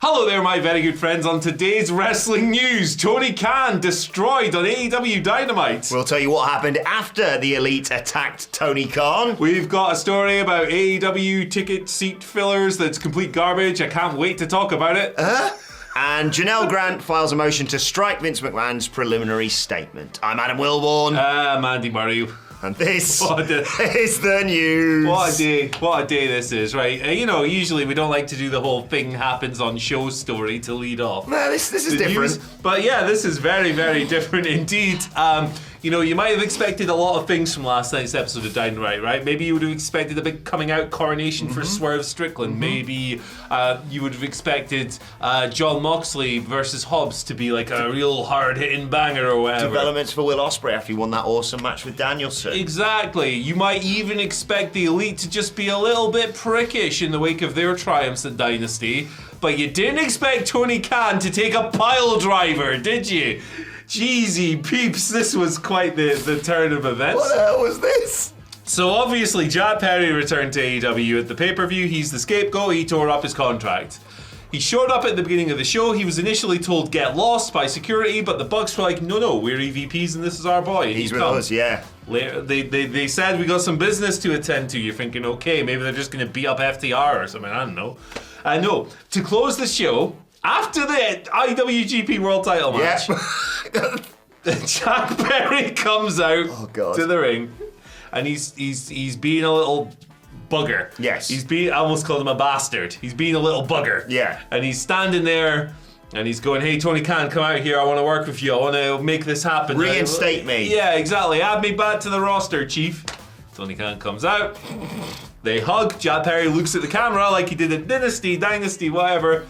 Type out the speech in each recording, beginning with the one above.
Hello there, my very good friends. On today's wrestling news, Tony Khan destroyed on AEW Dynamite. We'll tell you what happened after the Elite attacked Tony Khan. We've got a story about AEW ticket seat fillers that's complete garbage. I can't wait to talk about it. And Janel Grant files a motion to strike Vince McMahon's preliminary statement. I'm Adam Wilborn. I'm Andy Murray. And this is the news. What a day this is, right? Usually we don't like to do the whole thing happens on show story to lead off. No, this is different. News. But yeah, this is very, very different indeed. You might have expected a lot of things from last night's episode of Dynamite, right? Maybe you would have expected a big coming out coronation for Swerve Strickland. Maybe you would have expected John Moxley versus Hobbs to be like a real hard-hitting banger or whatever. Developments for Will Ospreay after he won that awesome match with Danielson. Exactly. You might even expect the Elite to just be a little bit prickish in the wake of their triumphs at Dynasty. But you didn't expect Tony Khan to take a pile driver, did you? Jeezy peeps, this was quite the turn of events. What the hell was this? So obviously Jack Perry returned to AEW at the pay-per-view. He's the scapegoat. He tore up his contract. He showed up at the beginning of the show. He was initially told get lost by security, but the Bucks were like, no, we're EVPs and this is our boy. He's with us, yeah. Later, they said we got some business to attend to. You're thinking, okay, maybe they're just going to beat up FTR or something. I don't know. No, to close the show, after the IWGP World Title match, Jack Perry comes out to the ring, and he's being a little bugger. Yes. I almost called him a bastard. He's being a little bugger. Yeah. And he's standing there, and he's going, hey, Tony Khan, come out here. I want to work with you. I want to make this happen. Reinstate me. Yeah, exactly. Add me back to the roster, Chief. Tony Khan comes out. They hug. Jack Perry looks at the camera like he did at Dynasty, whatever.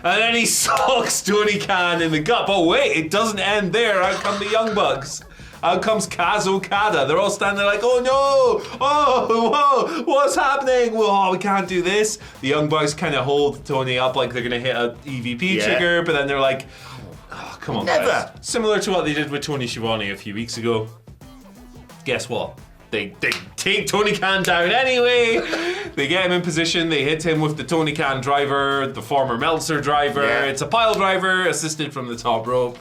And then he socks Tony Khan in the gut. But wait, it doesn't end there. Out come the Young Bucks. Out comes Kaz Okada. They're all standing there like, oh no! Oh, whoa! What's happening? Whoa, we can't do this. The Young Bucks kind of hold Tony up like they're going to hit a EVP trigger, but then they're like, oh, come on, never. Guys. Similar to what they did with Tony Schiavone a few weeks ago. Guess what? They take Tony Khan down anyway. They get him in position. They hit him with the Tony Khan driver, the former Meltzer driver. Yeah. It's a pile driver assisted from the top rope.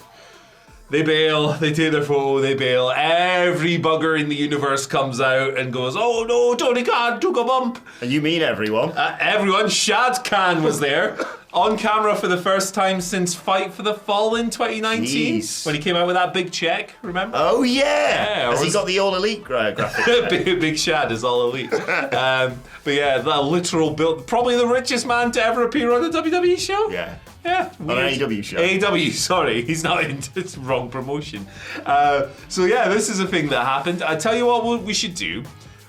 They bail. They take their photo. They bail. Every bugger in the universe comes out and goes, oh no, Tony Khan took a bump. And you mean everyone? Everyone. Shad Khan was there. On camera for the first time since Fight for the Fallen 2019. Jeez. When he came out with that big check, remember? Oh yeah! Has he got the All Elite graphic? Big Shad is All Elite. But yeah, that literal build. Probably the richest man to ever appear on a WWE show. Yeah. Yeah. On an AEW show. AEW, sorry. He's not in. It's wrong promotion. So yeah, this is a thing that happened. I tell you what we should do,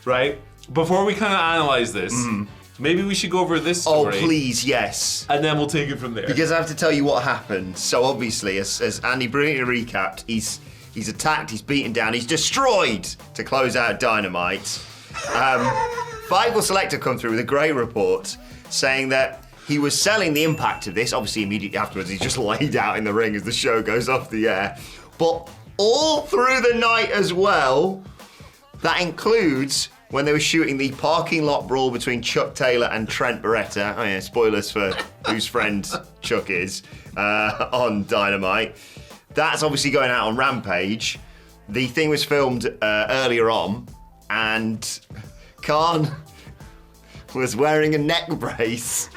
right? Before we kind of analyze this, maybe we should go over this story. Oh, please, yes. And then we'll take it from there. Because I have to tell you what happened. So obviously, as Andy brilliantly recapped, he's attacked, he's beaten down, he's destroyed to close out Dynamite. Fightful Selector come through with a great report saying that he was selling the impact of this. Obviously, immediately afterwards, he's just laid out in the ring as the show goes off the air. But all through the night as well, that includes when they were shooting the parking lot brawl between Chuck Taylor and Trent Beretta. Oh yeah, spoilers for whose friend Chuck is on Dynamite. That's obviously going out on Rampage. The thing was filmed earlier on, and Khan was wearing a neck brace.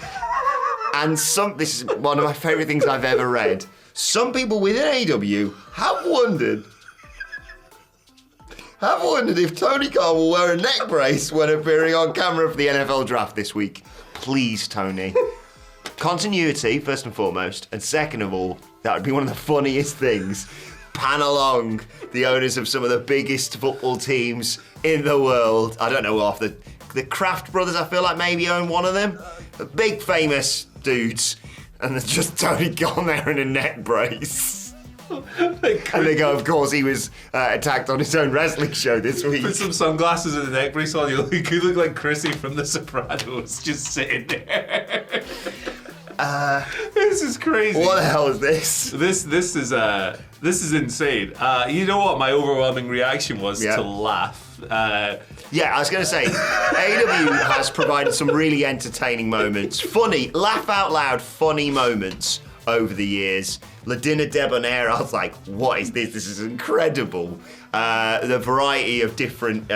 And this is one of my favourite things I've ever read. Some people within AEW have wondered if Tony Khan will wear a neck brace when appearing on camera for the NFL draft this week. Please, Tony. Continuity, first and foremost. And second of all, that would be one of the funniest things. Pan along the owners of some of the biggest football teams in the world. I don't know off the Kraft brothers, I feel like maybe own one of them. The big famous dudes. And there's just Tony Khan there in a neck brace. And they go, of course, he was attacked on his own wrestling show this week. Put some sunglasses and a neck brace on. You could look like Chrissy from The Sopranos, just sitting there. This is crazy. What the hell is this? This is insane. You know what my overwhelming reaction was to laugh. Yeah, I was going to say, AEW has provided some really entertaining moments, funny, laugh out loud, funny moments over the years. La Dinner Debonair, I was like, what is this? This is incredible. The variety of different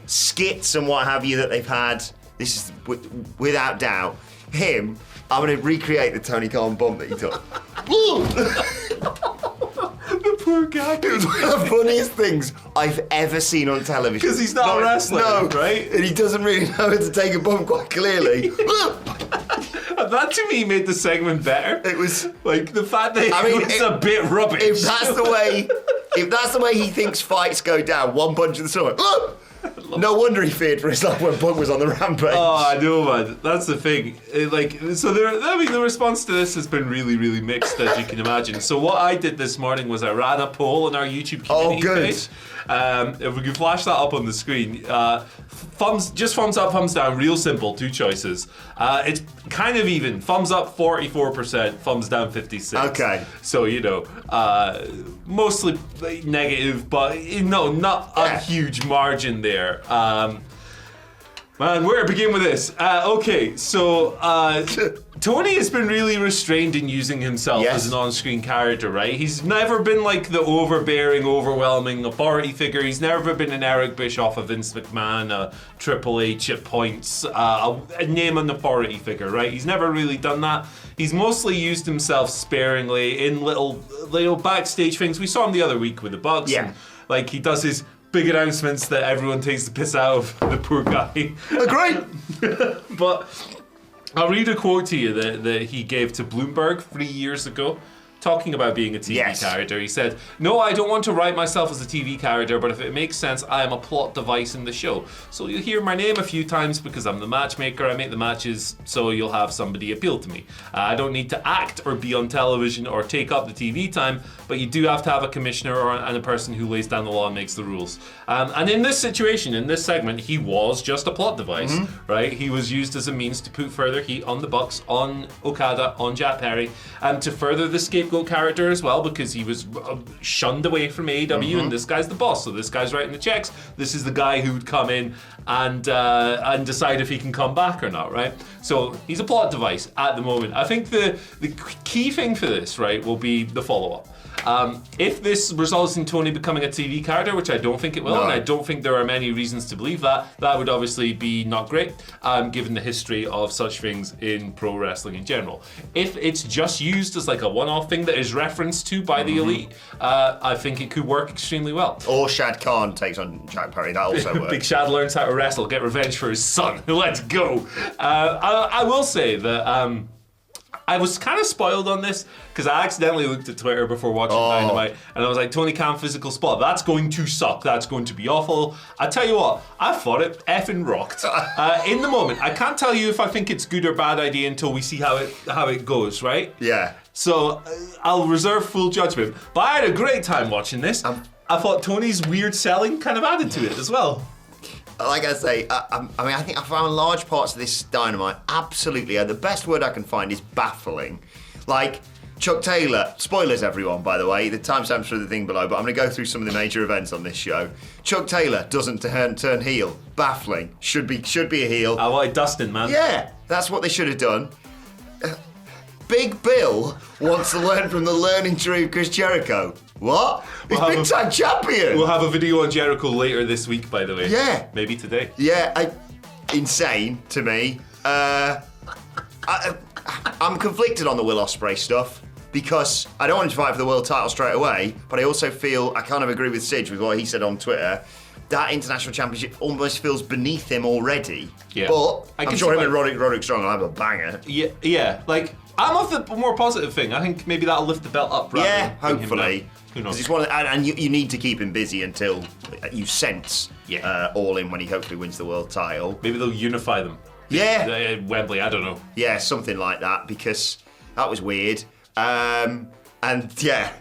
skits and what have you that they've had. This is, without doubt, him. I'm going to recreate the Tony Khan bump that he took. The poor guy. It was one of the funniest things I've ever seen on television. Because he's not a wrestler, right? And he doesn't really know how to take a bump quite clearly. And that to me made the segment better. It was like the fact that it was a bit rubbish. If that's the way he thinks fights go down, one punch in the stomach. No wonder he feared for his life when Punk was on the rampage. Oh, I know, man. That's the thing. The response to this has been really, really mixed, as you can imagine. So what I did this morning was I ran a poll on our YouTube community page. If we can flash that up on the screen. Thumbs up, thumbs down. Real simple. 2 choices. It's kind of even. Thumbs up 44%, thumbs down 56%. Okay. So, mostly negative, but not a huge margin there. Man, where to begin with this? Okay, so Tony has been really restrained in using himself as an on-screen character, right? He's never been like the overbearing, overwhelming authority figure. He's never been an Eric Bischoff, a Vince McMahon, a Triple H at points, a name an authority figure, right? He's never really done that. He's mostly used himself sparingly in little backstage things. We saw him the other week with the Bucks. Yeah. And, he does his big announcements that everyone takes the piss out of the poor guy. Great. But I'll read a quote to you that he gave to Bloomberg 3 years ago, talking about being a TV character. He said, "No, I don't want to write myself as a TV character, but if it makes sense, I am a plot device in the show. So you'll hear my name a few times because I'm the matchmaker. I make the matches, so you'll have somebody appeal to me. I don't need to act or be on television or take up the TV time, but you do have to have a commissioner and a person who lays down the law and makes the rules." And in this situation, in this segment, he was just a plot device, right? He was used as a means to put further heat on the Bucks, on Okada, on Jack Perry, and to further the scapegoat character as well, because he was shunned away from AEW, and this guy's the boss, so this guy's writing the checks. This is the guy who would come in and decide if he can come back or not, right? So he's a plot device at the moment. I think the key thing for this, right, will be the follow-up. If this results in Tony becoming a TV character, which I don't think it will, and I don't think there are many reasons to believe that would obviously be not great, given the history of such things in pro wrestling in general. If it's just used as like a one-off thing that is referenced to by the elite, I think it could work extremely well. Or Shad Khan takes on Jack Perry, that also works. Big Shad learns how to wrestle, get revenge for his son. Let's go. I will say that I was kind of spoiled on this because I accidentally looked at Twitter before watching Dynamite, and I was like, Tony Khan physical spot, that's going to suck, that's going to be awful. I tell you what, I thought it effing rocked. In the moment, I can't tell you if I think it's good or bad idea until we see how it goes, right? Yeah. So I'll reserve full judgment. But I had a great time watching this. I thought Tony's weird selling kind of added to it as well. Like I say, I think I found large parts of this Dynamite absolutely, the best word I can find is baffling. Like, Chuck Taylor, spoilers everyone, by the way, the timestamps for the thing below, but I'm going to go through some of the major events on this show. Chuck Taylor doesn't turn heel. Baffling. Should be a heel. I wanted Dustin, man. Yeah, that's what they should have done. Big Bill wants to learn from the learning tree of Chris Jericho. What? He's big time champion. We'll have a video on Jericho later this week, by the way. Yeah. Maybe today. Yeah, insane to me. I'm conflicted on the Will Ospreay stuff because I don't want him to fight for the world title straight away, but I also feel, I kind of agree with Sidge with what he said on Twitter, that international championship almost feels beneath him already. Yeah. But I'm sure him and Roderick Strong will have a banger. Yeah. Like, I'm of the more positive thing. I think maybe that'll lift the belt up. Yeah, hopefully. Who knows? It's and you need to keep him busy until you sense All In when he hopefully wins the world title. Maybe they'll unify them. Yeah. Wembley, I don't know. Yeah, something like that, because that was weird. And yeah,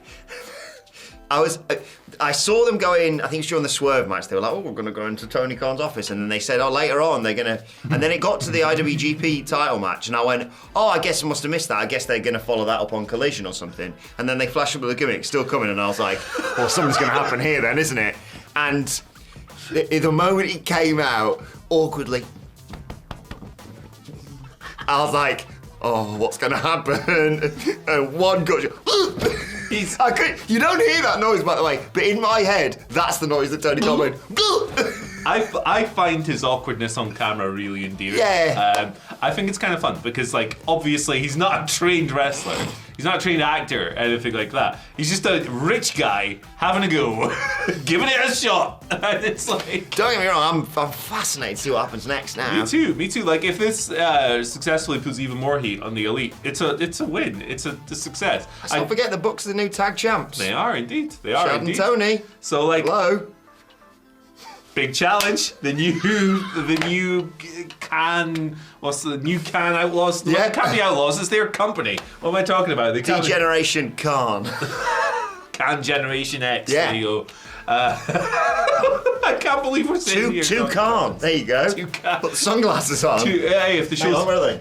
I saw them go in, I think it's during the Swerve match, they were like, oh, we're going to go into Tony Khan's office, and then they said, oh, later on they're going to, and then it got to the IWGP title match, and I went, oh, I guess I must have missed that, I guess they're going to follow that up on Collision or something, and then they flashed up with the gimmick, still coming, and I was like, well, something's going to happen here then, isn't it? And the moment he came out, awkwardly, I was like, oh, what's going to happen? And one got you. You don't hear that noise, by the way, but in my head, that's the noise that Tony Khan went. I find his awkwardness on camera really endearing. Yeah. I think it's kind of fun because, like, obviously he's not a trained wrestler. He's not a trained actor, anything like that. He's just a rich guy having a go, giving it a shot. And it's like... Don't get me wrong, I'm fascinated to see what happens next now. Me too. Like, if this successfully puts even more heat on the Elite, it's a win. It's a success. Don't forget the Bucks are the new tag champs. They are indeed. They are Chad indeed. and Tony. So, like... Hello. Big challenge. The new Can Outlaws? Yeah. It can't be Outlaws, it's their company. What am I talking about? They can't Generation Khan. Can Generation X. Yeah. There you go. I can't believe we're sitting here. Two Khan. There you go. Two Khan. Put the sunglasses on. Hey, if the Hang show's... on, where are they?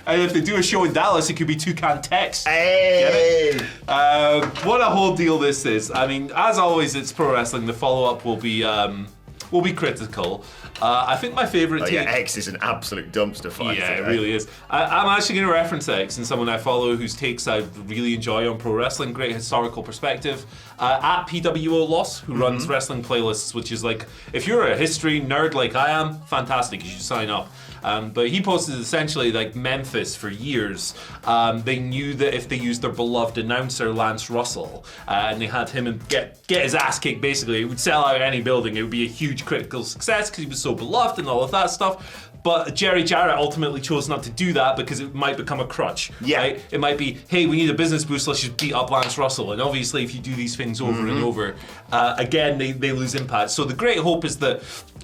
And if they do a show in Dallas, it could be Toucan Tex. Hey! What a whole deal this is. I mean, as always, it's pro wrestling. The follow-up will be critical. I think my favourite Yeah, X is an absolute dumpster fire. Yeah, it really is. I'm actually going to reference X and someone I follow whose takes I really enjoy on pro wrestling. Great historical perspective. At PWO Loss, who runs wrestling playlists, which is like, if you're a history nerd like I am, fantastic, you should sign up. But he posted essentially like Memphis for years. They knew that if they used their beloved announcer Lance Russell and they had him and get his ass kicked, basically, it would sell out any building. It would be a huge critical success because he was so beloved and all of that stuff. But Jerry Jarrett ultimately chose not to do that because it might become a crutch. Yeah. Right? It might be, hey, we need a business boost, let's just beat up Lance Russell. And obviously, if you do these things over and over, again, they lose impact. So the great hope is that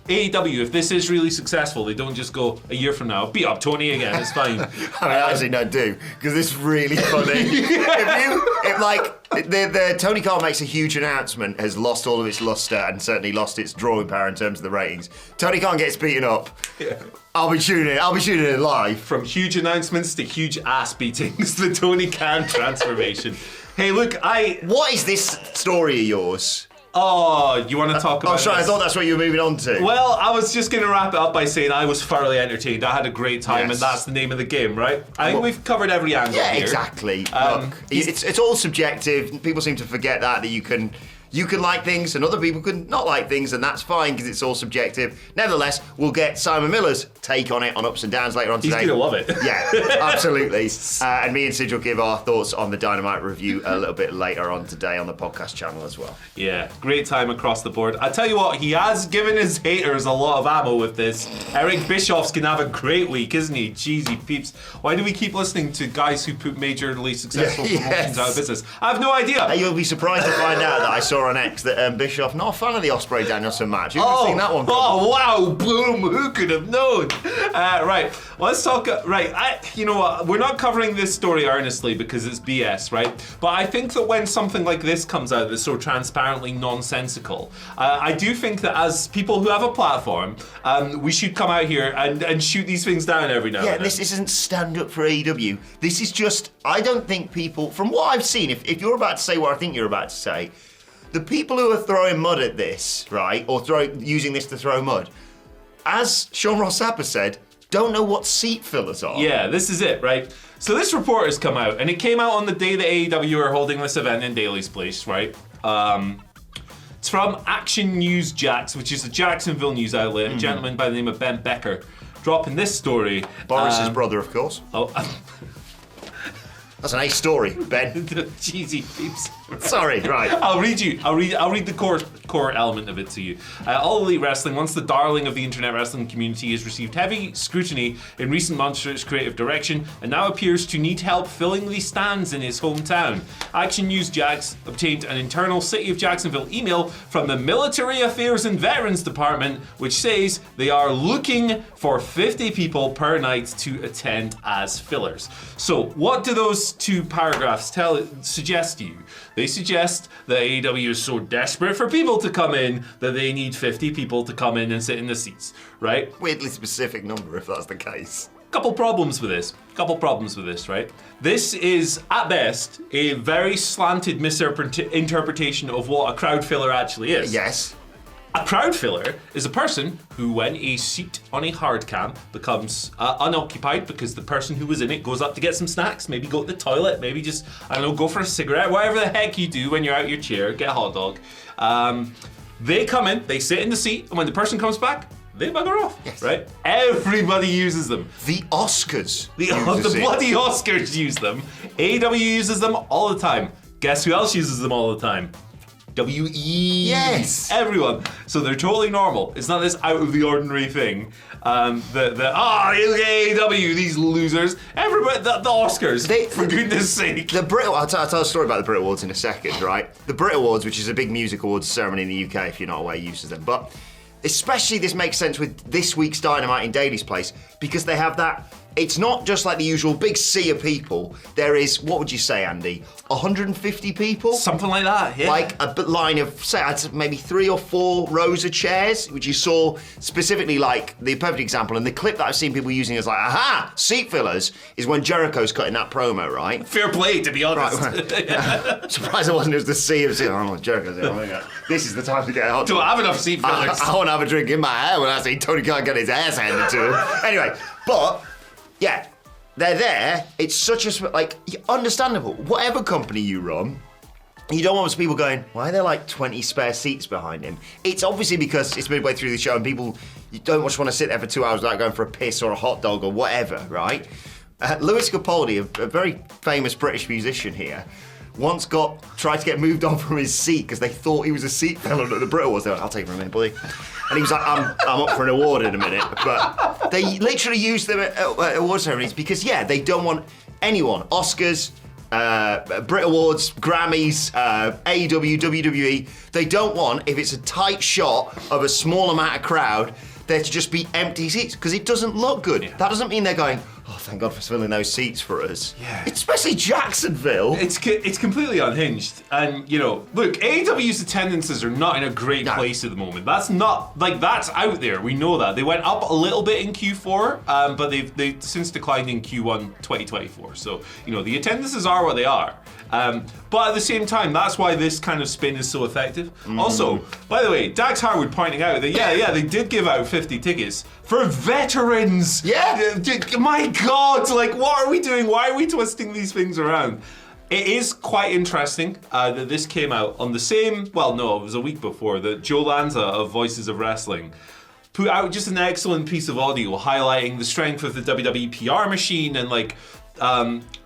AEW, if this is really successful, they don't just go a year from now, beat up Tony again, it's fine. I mean, actually, no, do, because it's really funny. The Tony Khan makes a huge announcement, has lost all of its luster and certainly lost its drawing power in terms of the ratings. Tony Khan gets beaten up. Yeah. I'll be tuning in live. From huge announcements to huge ass beatings, the Tony Khan transformation. Hey, look, What is this story of yours? Oh, you want to talk about Oh, sorry, this? I thought that's what you were moving on to. Well, I was just going to wrap it up by saying I was thoroughly entertained. I had a great time, Yes. and that's the name of the game, right? I think we've covered every angle Yeah, here. exactly. Look, it's all subjective. People seem to forget that you can like things and other people can not like things, and that's fine because it's all subjective. Nevertheless, we'll get Simon Miller's take on it on Ups and Downs later on today. He's going to love it. Yeah, absolutely. And me and Sid will give our thoughts on the Dynamite review a little bit later on today on the podcast channel as well. Yeah, great time across the board. I tell you what, he has given his haters a lot of ammo with this. Eric Bischoff's going to have a great week, isn't he? Cheesy peeps. Why do we keep listening to guys who put majorly successful promotions out of business? I have no idea. You'll be surprised to find out that I saw on X that Bischoff, not a fan of the Ospreay Danielson match. Who'd have seen that one? Oh, wow, boom, who could have known? Right, let's talk, you know what, we're not covering this story earnestly because it's BS, right? But I think that when something like this comes out that's so transparently nonsensical, I do think that as people who have a platform, we should come out here and shoot these things down every now and then. Yeah, this isn't stand up for AEW. This is just, I don't think people, from what I've seen, if you're about to say what I think you're about to say, the people who are throwing mud at this, right, or using this to throw mud, as Sean Ross Sapp said, don't know what seat fillers are. Yeah, this is it, right? So this report has come out, and it came out on the day that AEW are holding this event in Daly's Place, right? It's from Action News Jax, which is a Jacksonville news outlet, a gentleman by the name of Ben Becker, dropping this story. Boris's brother, of course. Oh, That's an ace story, Ben. cheesy peeps. Sorry, right. I'll read the core element of it to you. All Elite Wrestling, once the darling of the internet wrestling community, has received heavy scrutiny in recent months for its creative direction, and now appears to need help filling the stands in his hometown. Action News Jax obtained an internal City of Jacksonville email from the Military Affairs and Veterans Department, which says they are looking for 50 people per night to attend as fillers. So, what do those two paragraphs suggest to you? They suggest that AEW is so desperate for people to come in that they need 50 people to come in and sit in the seats, right? Weirdly specific number if that's the case. Couple problems with this, right? This is, at best, a very slanted misinterpretation of what a crowd filler actually is. Yes. A crowd filler is a person who, when a seat on a hard cam becomes unoccupied because the person who was in it goes up to get some snacks, maybe go to the toilet, maybe just, I don't know, go for a cigarette, whatever the heck you do when you're out your chair, get a hot dog. They come in, they sit in the seat, and when the person comes back, they bugger off, yes. Right? Everybody uses them. The Oscars. The bloody Oscars use them. AEW uses them all the time. Guess who else uses them all the time? WE. Yes. Everyone. So they're totally normal. It's not this out of the ordinary thing. AEW, these losers. Everybody, the Oscars, for goodness sake. I'll tell a story about the Brit Awards in a second, right? The Brit Awards, which is a big music awards ceremony in the UK, if you're not aware, uses them. But especially this makes sense with this week's Dynamite in Daly's place, because they have that. It's not just like the usual big sea of people. There is, what would you say, Andy? 150 people? Something like that, yeah. Like a line of, say, maybe 3 or 4 rows of chairs, which you saw specifically, like, the perfect example, and the clip that I've seen people using is like, aha, seat fillers, is when Jericho's cutting that promo, right? Fair play, to be honest. Right. Surprised it wasn't just the sea of, oh, Jericho's there, oh my God. This is the time to get a hot dog. Don't have enough seat fillers. I want to have a drink in my hair when I see Tony Khan get his ass handed to him. Anyway, but... yeah, they're there. It's such a, like, understandable. Whatever company you run, you don't want people going, why are there like 20 spare seats behind him? It's obviously because it's midway through the show and people, you don't just want to sit there for 2 hours without going for a piss or a hot dog or whatever, right? Lewis Capaldi, a very famous British musician here, once tried to get moved on from his seat because they thought he was a seat filler at the Brit Awards. They went, I'll take it for a minute, buddy. And he was like, I'm up for an award in a minute. But they literally use them at award ceremonies because, yeah, they don't want anyone. Oscars, Brit Awards, Grammys, AEW, WWE. They don't want, if it's a tight shot of a small amount of crowd, there to just be empty seats because it doesn't look good. Yeah. That doesn't mean they're going, oh, thank God for filling those seats for us. Yeah. Especially Jacksonville. It's completely unhinged. And, you know, look, AEW's attendances are not in a great place at the moment. That's not, like, that's out there. We know that. They went up a little bit in Q4, but they've since declined in Q1 2024. So, you know, the attendances are what they are. But at the same time, that's why this kind of spin is so effective. Also, by the way, Dax Harwood pointing out that, they did give out 50 tickets for veterans. Yeah. My God, like, what are we doing? Why are we twisting these things around? It is quite interesting that this came out on the same, it was a week before, that Joe Lanza of Voices of Wrestling put out just an excellent piece of audio highlighting the strength of the WWE PR machine and, like,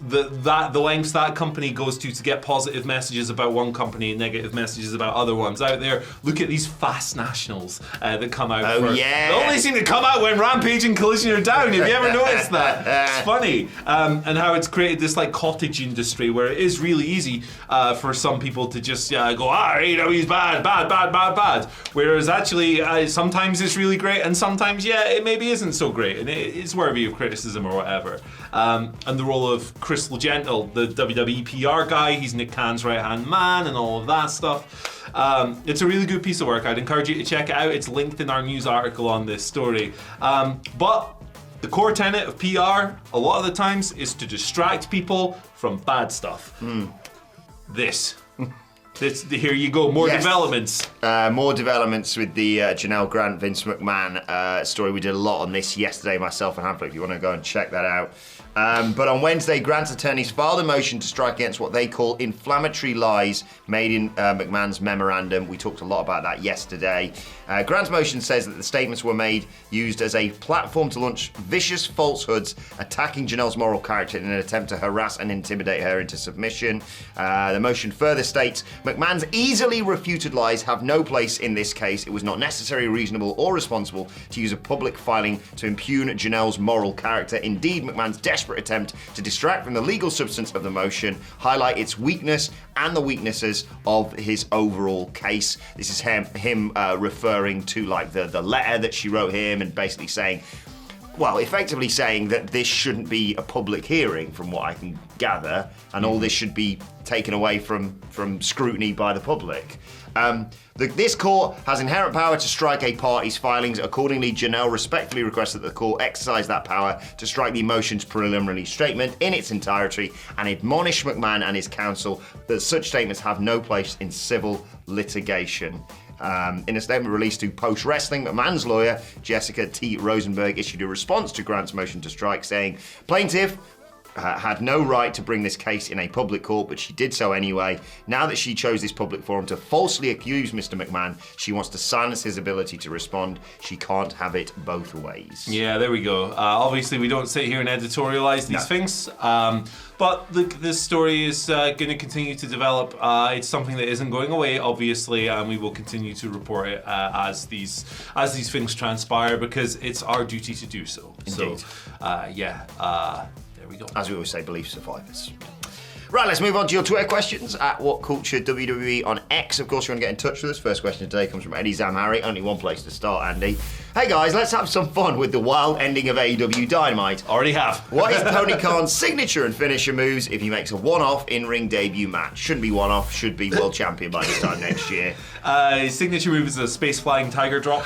the lengths that company goes to get positive messages about one company and negative messages about other ones out there. Look at these fast nationals that come out. They only seem to come out when Rampage and Collision are down. Have you ever noticed that? It's funny. And how it's created this like cottage industry where it is really easy for some people to just go, AEW's bad. Whereas actually sometimes it's really great and sometimes it maybe isn't so great and it's worthy of criticism or whatever. And the role of Chris Gentle, the WWE PR guy, he's Nick Khan's right-hand man and all of that stuff. It's a really good piece of work. I'd encourage you to check it out. It's linked in our news article on this story. But the core tenet of PR, a lot of the times, is to distract people from bad stuff. Here you go, more developments. More developments with the Janel Grant, Vince McMahon story. We did a lot on this yesterday, myself and Hamflett, if you want to go and check that out. But on Wednesday, Grant's attorneys filed a motion to strike against what they call inflammatory lies made in McMahon's memorandum. We talked a lot about that yesterday. Grant's motion says that the statements were used as a platform to launch vicious falsehoods attacking Janel's moral character in an attempt to harass and intimidate her into submission. The motion further states, McMahon's easily refuted lies have no place in this case. It was not necessary, reasonable, or responsible to use a public filing to impugn Janel's moral character. Indeed, McMahon's desperate attempt to distract from the legal substance of the motion highlight its weakness and the weaknesses of his overall case. This is him referring to like the letter that she wrote him and basically saying, well, effectively saying that this shouldn't be a public hearing from what I can gather, and all this should be taken away from scrutiny by the public. This court has inherent power to strike a party's filings. Accordingly, Janel respectfully requests that the court exercise that power to strike the motion's preliminary statement in its entirety and admonish McMahon and his counsel that such statements have no place in civil litigation. In a statement released to Post Wrestling, McMahon's lawyer, Jessica T. Rosenberg, issued a response to Grant's motion to strike, saying, plaintiff had no right to bring this case in a public court, but she did so anyway. Now that she chose this public forum to falsely accuse Mr. McMahon, she wants to silence his ability to respond. She can't have it both ways. Yeah, there we go. Obviously, we don't sit here and editorialize these things, but this story is going to continue to develop. It's something that isn't going away, obviously, and we will continue to report it as these things transpire, because it's our duty to do so. Indeed. So, there we go. As we always say, belief survivors. Right, let's move on to your Twitter questions at What Culture WWE on X. Of course, you want to get in touch with us. First question today comes from Eddie Zamhari. Only one place to start, Andy. Hey guys, let's have some fun with the wild ending of AEW Dynamite. Already have. What is Tony Khan's signature and finisher moves if he makes a one-off in-ring debut match? Shouldn't be one-off, should be world champion by this time next year. His signature move is a space-flying tiger drop.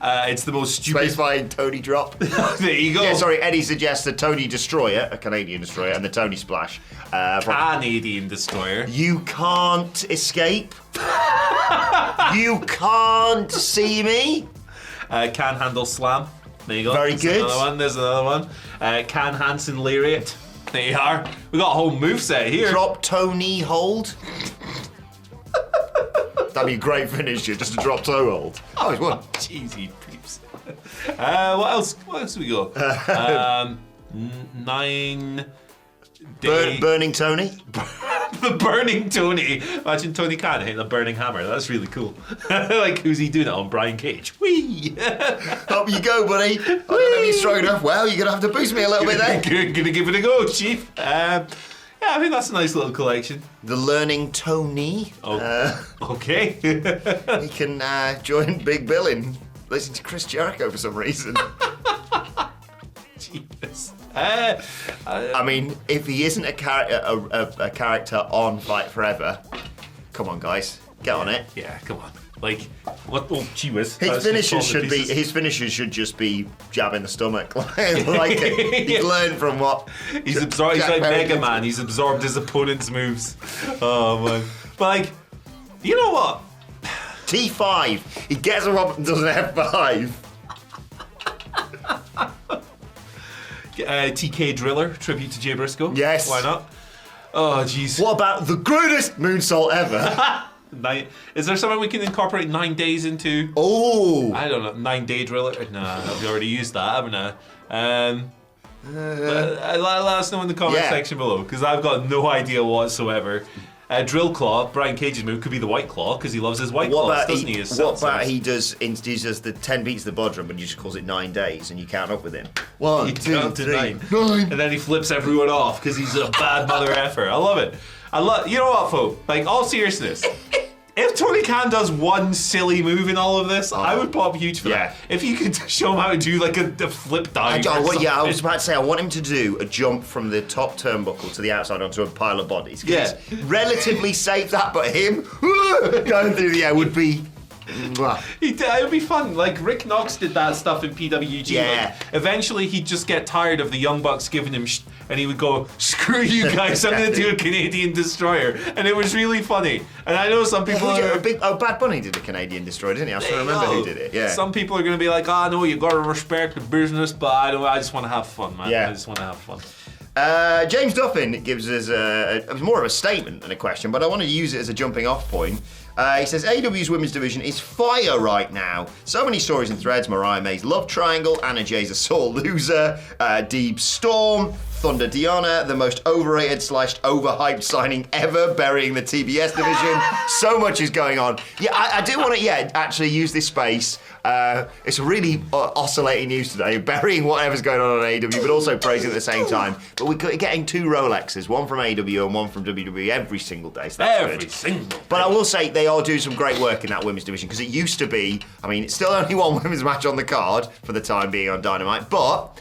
It's the most stupid... Space-flying Tony drop. There you go. Yeah, sorry, Eddie suggests the Tony Destroyer, a Canadian Destroyer, and the Tony Splash. Canadian Destroyer. You can't escape. You can't see me. Can handle slam. There you go. Very good. There's another one. Can Hansen lariat. There you are. We got a whole moveset here. Drop Tony hold. That'd be a great finisher, just a drop toe hold. Oh, he's won. Cheesy peeps. What else? What else we got? 9 day. Burning Tony. The burning Tony. Imagine Tony Khan hitting a burning hammer. That's really cool. Like, who's he doing that on? Brian Cage. Whee! Up you go, buddy. I don't know if you're strong enough. Well, you're gonna have to boost me a little bit there. Gonna give it a go, Chief. Yeah, I think that's a nice little collection. The Learning Tony. Okay. He can join Big Bill in listening to Chris Jericho for some reason. Jesus. I mean, if he isn't a character on Fight Forever, come on, guys, get on it. Yeah, come on. Like, what? Oh, gee whiz. His finishers should just be jabbing the stomach. Like he's learned from what he's absorbed. He's like Mega Man. He's absorbed his opponent's moves. Oh man. But like, you know what? T5. He gets him up and does an F5. TK Driller tribute to Jay Briscoe. Yes. Why not? Oh jeez. What about the greatest moonsault ever? Is there something we can incorporate 9 days into? Oh, I don't know. 9 day driller? No, I've already used that, haven't I? Let us know in the comment section below, because I've got no idea whatsoever. Drill Claw, Brian Cage's move, could be the White Claw, because he loves his White Claws, doesn't he? What about he does the 10 beats the bodrum, but he just calls it 9 days, and you count up with him. 1, 2, 3, 9. And then he flips everyone off, because he's a bad mother effer. I love it. You know what, folks? Like, all seriousness. If Tony Khan does one silly move in all of this, I would pop huge for that. If you could show him how to do like a flip dive. I was about to say, I want him to do a jump from the top turnbuckle to the outside onto a pile of bodies. Yeah. It's relatively safe, that, but him going through the air would be... It would be fun. Like Rick Knox did that stuff in PWG. Yeah. Like, eventually he'd just get tired of the Young Bucks giving him and he would go, screw you guys, I'm going to do a Canadian Destroyer. And it was really funny. And I know some people Bad Bunny did a Canadian Destroyer, didn't he? I still remember who did it. Yeah. Some people are going to be like, no, you got to respect the business, but I just want to have fun, man. Yeah. I just want to have fun. James Duffin gives us it was more of a statement than a question, but I want to use it as a jumping off point. He says, AEW's women's division is fire right now. So many stories and threads. Mariah May's love triangle, Anna Jay's a sore loser, Deeb Storm, Thunder Diana, the most overrated / overhyped signing ever, burying the TBS division. So much is going on. Yeah, I do want to, actually use this space. It's really oscillating news today, burying whatever's going on AEW, but also praising at the same time. But we're getting 2 Rolexes, one from AEW and one from WWE every single day, so that's Every good. single day. But I will say they are doing some great work in that women's division, because it used to be, it's still only one women's match on the card for the time being on Dynamite, but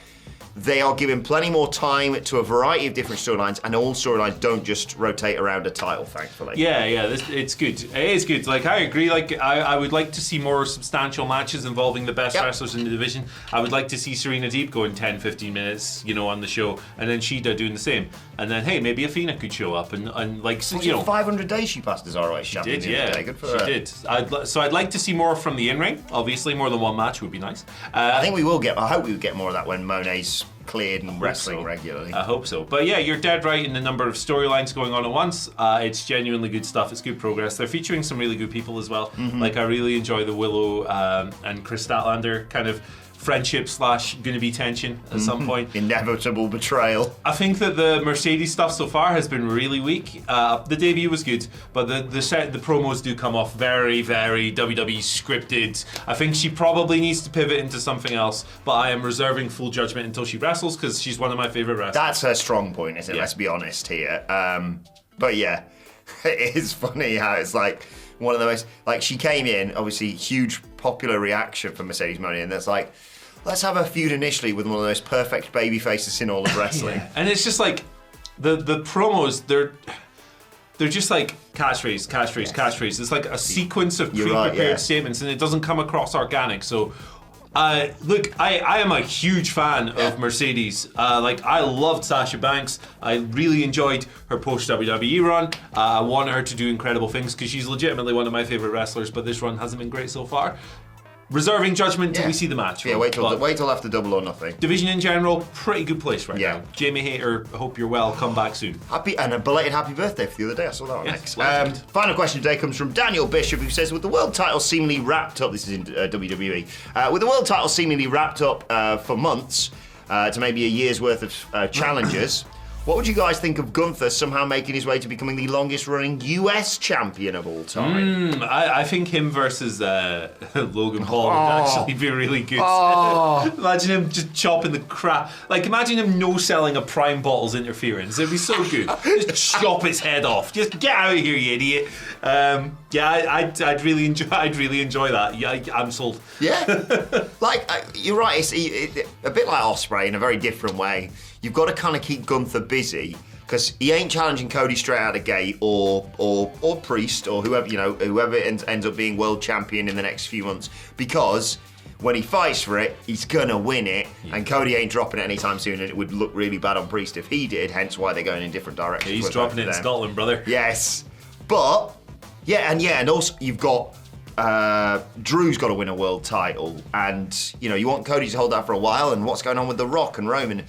they are giving plenty more time to a variety of different storylines, and all storylines don't just rotate around a title, thankfully. Yeah, it's good. It is good. Like, I agree. Like, I would like to see more substantial matches involving the best wrestlers in the division. I would like to see Serena Deeb going 10, 15 minutes, on the show, and then Shida doing the same. And then, hey, maybe Athena could show up and like, 500 days she passed as ROH champion. She did, yeah. Good for her. She did. I'd like to see more from the in-ring. Obviously, more than one match would be nice. I think we will get. I hope we will get more of that when Monet's cleared and wrestling regularly. I hope so. But yeah, you're dead right in the number of storylines going on at once. It's genuinely good stuff. It's good progress. They're featuring some really good people as well. Mm-hmm. Like, I really enjoy the Willow and Chris Statlander kind of friendship / gonna be tension at some point. Inevitable betrayal. I think that the Mercedes stuff so far has been really weak. The debut was good, but the promos do come off very, very WWE scripted. I think she probably needs to pivot into something else, but I am reserving full judgment until she wrestles, because she's one of my favorite wrestlers. That's her strong point, isn't it? Yeah. Let's be honest here. But yeah, it is funny how it's like one of the most, like, she came in, obviously huge popular reaction from Mercedes Moné, and that's like, let's have a feud initially with one of the most perfect baby faces in all of wrestling. Yeah. And it's just like the promos, they're just like catchphrase. It's like a sequence of pre-prepared statements, and it doesn't come across organic. So look, I am a huge fan of Mercedes. I loved Sasha Banks. I really enjoyed her post-WWE run. I want her to do incredible things, because she's legitimately one of my favorite wrestlers, but this run hasn't been great so far. Reserving judgment till we see the match. Yeah, wait till after Double or Nothing. Division in general, pretty good place right now. Jamie Hayter, hope you're well. Come back soon. And a belated happy birthday for the other day. I saw that on X. Final question today comes from Daniel Bishop, who says, with the world title seemingly wrapped up, this is in WWE, with the world title seemingly wrapped up for months to maybe a year's worth of challenges, what would you guys think of Gunther somehow making his way to becoming the longest running US champion of all time? I think him versus Logan Paul would actually be really good. Imagine him just chopping the crap. Like, imagine him no-selling a Prime Bottles interference. It'd be so good. Just chop his head off. Just get out of here, you idiot. I'd really enjoy that. Yeah, I'm sold. Yeah, you're right. It's a bit like Ospreay in a very different way. You've got to kind of keep Gunther busy, because he ain't challenging Cody straight out of the gate, or Priest, or whoever ends up being world champion in the next few months, because when he fights for it, he's gonna win it, and Cody ain't dropping it anytime soon, and it would look really bad on Priest if he did, hence why they're going in different directions. He's dropping it in Scotland, brother. Yes. But, and also you've got Drew's got to win a world title, and you want Cody to hold that for a while, and what's going on with The Rock and Roman.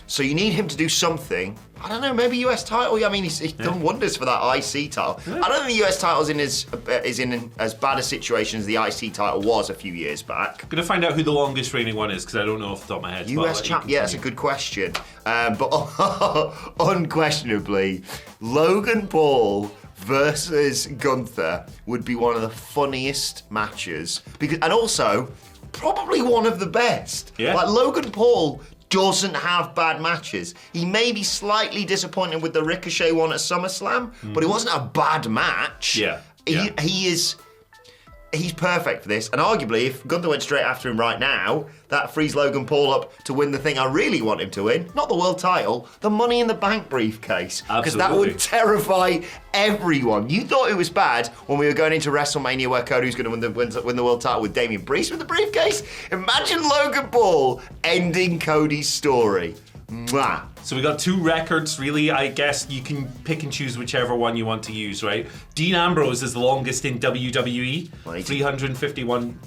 So you need him to do something. I don't know, maybe US title. I mean, he's done wonders for that IC title. Yeah. I don't think the US title is in as bad a situation as the IC title was a few years back. I'm going to find out who the longest reigning one is, because I don't know off the top of my head. US champ, yeah, that's a good question. But unquestionably, Logan Paul versus Gunther would be one of the funniest matches, and also probably one of the best. Yeah. Like, Logan Paul doesn't have bad matches. He may be slightly disappointed with the Ricochet one at SummerSlam, but it wasn't a bad match. Yeah. He's perfect for this, and arguably, if Gunther went straight after him right now, that frees Logan Paul up to win the thing I really want him to win, not the world title, the Money in the Bank briefcase, because that would terrify everyone. You thought it was bad when we were going into WrestleMania where Cody was going to win the world title with Damian Priest with the briefcase. Imagine Logan Paul ending Cody's story. Mwah. So we got 2 records, really. I guess you can pick and choose whichever one you want to use, right? Dean Ambrose is the longest in WWE, Right. 351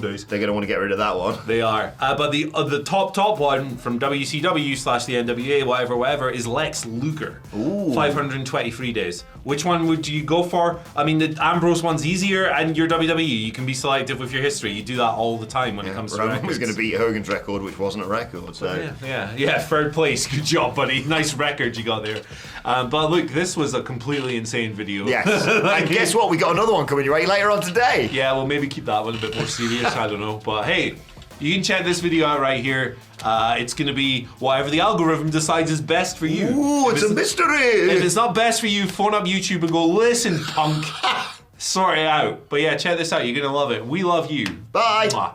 days. They're going to want to get rid of that one. They are. But the top one from WCW / the NWA, whatever, is Lex Luger. Ooh. 523 days. Which one would you go for? I mean, the Ambrose one's easier, and you're WWE. You can be selective with your history. You do that all the time when it comes to Roman records. was going to beat Hogan's record, which wasn't a record. So Yeah, third place. Good job, buddy. Nice record you got there. But look, this was a completely insane video. yes. And guess what? We got another one coming your way later on today. Yeah, we'll maybe keep that one a bit more serious. I don't know. But hey, you can check this video out right here. It's going to be whatever the algorithm decides is best for you. Ooh, it's a mystery. If it's not best for you, phone up YouTube and go, listen, punk. Sort it out. But yeah, check this out. You're going to love it. We love you. Bye. Mwah.